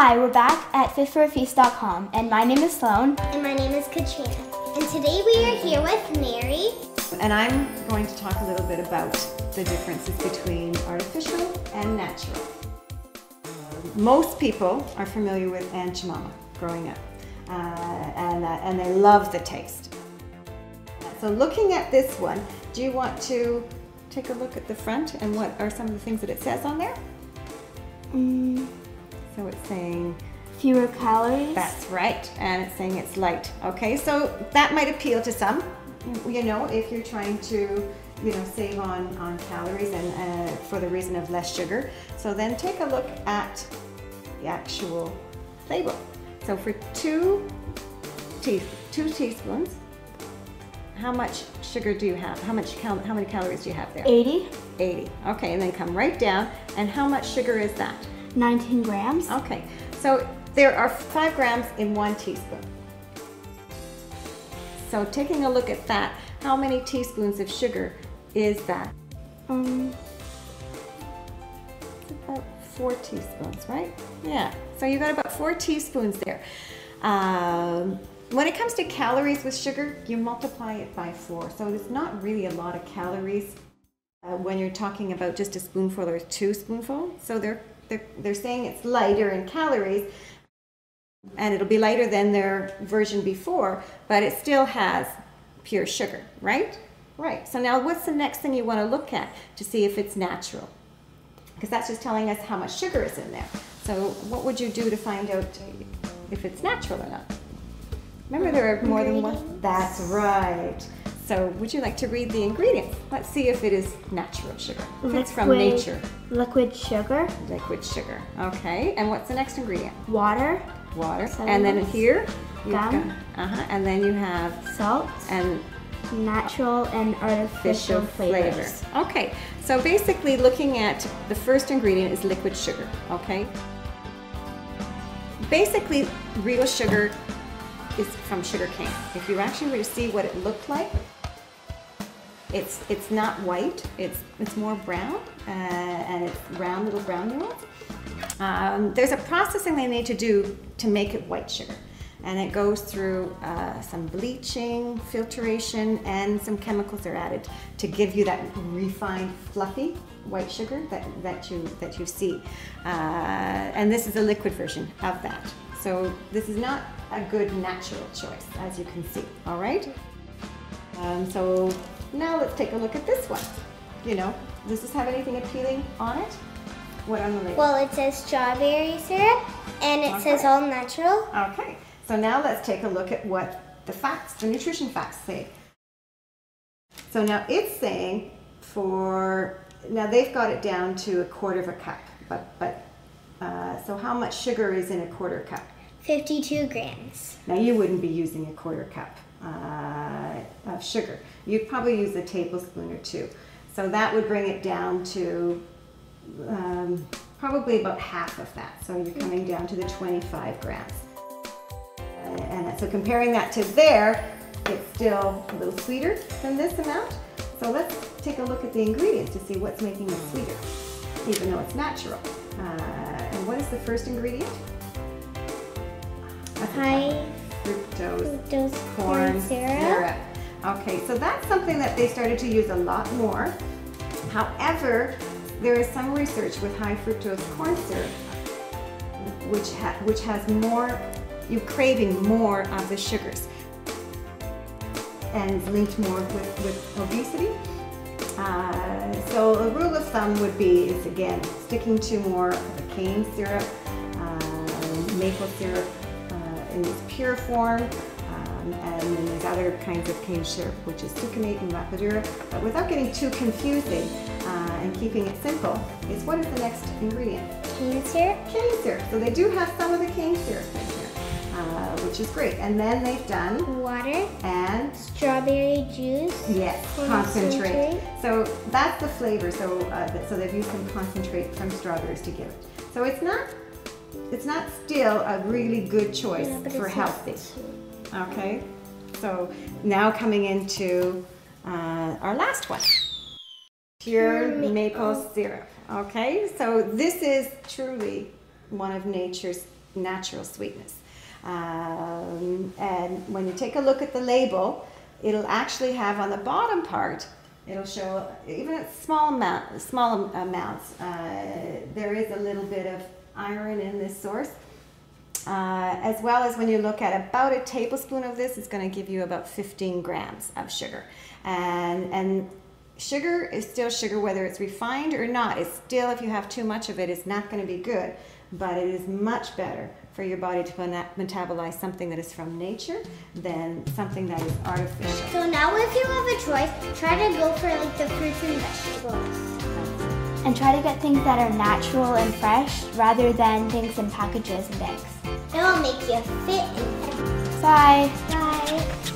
Hi, we're back at fitforafeast.com, and my name is Sloan. And my name is Katrina. And today we are here with Mary. And I'm going to talk a little bit about the differences between artificial and natural. Most people are familiar with Aunt Jemima growing up, and they love the taste. So looking at this one, do you want to take a look at the front and what are some of the things that it says on there? So it's saying Fewer calories. That's right, and it's saying it's light. Okay, so that might appeal to some, you know, if you're trying to, you know, save on calories and for the reason of less sugar. So then take a look at the actual label. So for two teaspoons, how much sugar do you have? How many calories do you have there? 80. 80. Okay, and then come right down. And how much sugar is that? 19 grams. Okay, so there are 5 grams in 1 teaspoon. So taking a look at that, how many teaspoons of sugar is that? It's about 4 teaspoons, right? Yeah, so you got about 4 teaspoons there. When it comes to calories with sugar, you multiply it by 4. So there's not really a lot of calories when you're talking about just a spoonful or 2 spoonfuls. So they're saying it's lighter in calories, and it'll be lighter than their version before, but it still has pure sugar, right? Right. So now what's the next thing you want to look at to see if it's natural? Because that's just telling us how much sugar is in there. So what would you do to find out if it's natural or not? Remember, there are more than one. That's right. So would you like to read the ingredients? Let's see if it is natural sugar. If it's from nature. Liquid sugar. Liquid sugar. Okay. And what's the next ingredient? Water. Water. And then here, gum. And then you have Salt. And natural and artificial flavors. Okay. So basically, looking at the first ingredient is liquid sugar. Okay. Basically, real sugar is from sugar cane. If you actually were to see what it looked like, it's not white. It's more brown, and it's round, little brown neurons. There's a processing they need to do to make it white sugar, and it goes through some bleaching, filtration, and some chemicals are added to give you that refined, fluffy white sugar that you see. And this is a liquid version of that. So this is not a good natural choice, as you can see. All right. So now let's take a look at this one. You know, does this have anything appealing on it? What on the label? Well, it says strawberry syrup, and it says all natural. Okay. So now let's take a look at what the facts, the nutrition facts say. So now it's saying now they've got it down to 1/4 cup, but so how much sugar is in 1/4 cup? 52 grams. Now you wouldn't be using 1/4 cup of sugar. You'd probably use a tablespoon or 2. So that would bring it down to probably about half of that. So you're coming down to the 25 grams. And so comparing that to there, it's still a little sweeter than this amount. So let's take a look at the ingredients to see what's making it sweeter, even though it's natural. And what is the first ingredient? High fructose corn syrup. Okay, so that's something that they started to use a lot more. However, there is some research with high fructose corn syrup, which has more, you're craving more of the sugars, and is linked more with obesity. So a rule of thumb would be is again sticking to more of a cane syrup, maple syrup in its pure form, and then there's other kinds of cane syrup, which is succinate and rapidura. But without getting too confusing and keeping it simple, is what is the next ingredient? Cane syrup. Cane syrup. So they do have some of the cane syrup in here, which is great. And then they've done water and strawberry juice. Yes, concentrate. So that's the flavor. So so they've used some concentrate from strawberries to give it. So it's not still a really good choice for healthy. Okay, so now coming into our last one, pure maple syrup. Okay, so this is truly one of nature's natural sweetness. And when you take a look at the label, it'll actually have on the bottom part, it'll show, even at small amounts, there is a little bit of iron in this source. As well as when you look at about a tablespoon of this, it's going to give you about 15 grams of sugar. And sugar is still sugar, whether it's refined or not. It's still, if you have too much of it, it's not going to be good. But it is much better for your body to metabolize something that is from nature than something that is artificial. So now if you have a choice, try to go for like the fruits and vegetables. And try to get things that are natural and fresh rather than things in packages and bags. It'll make you fit and healthy. Bye. Bye.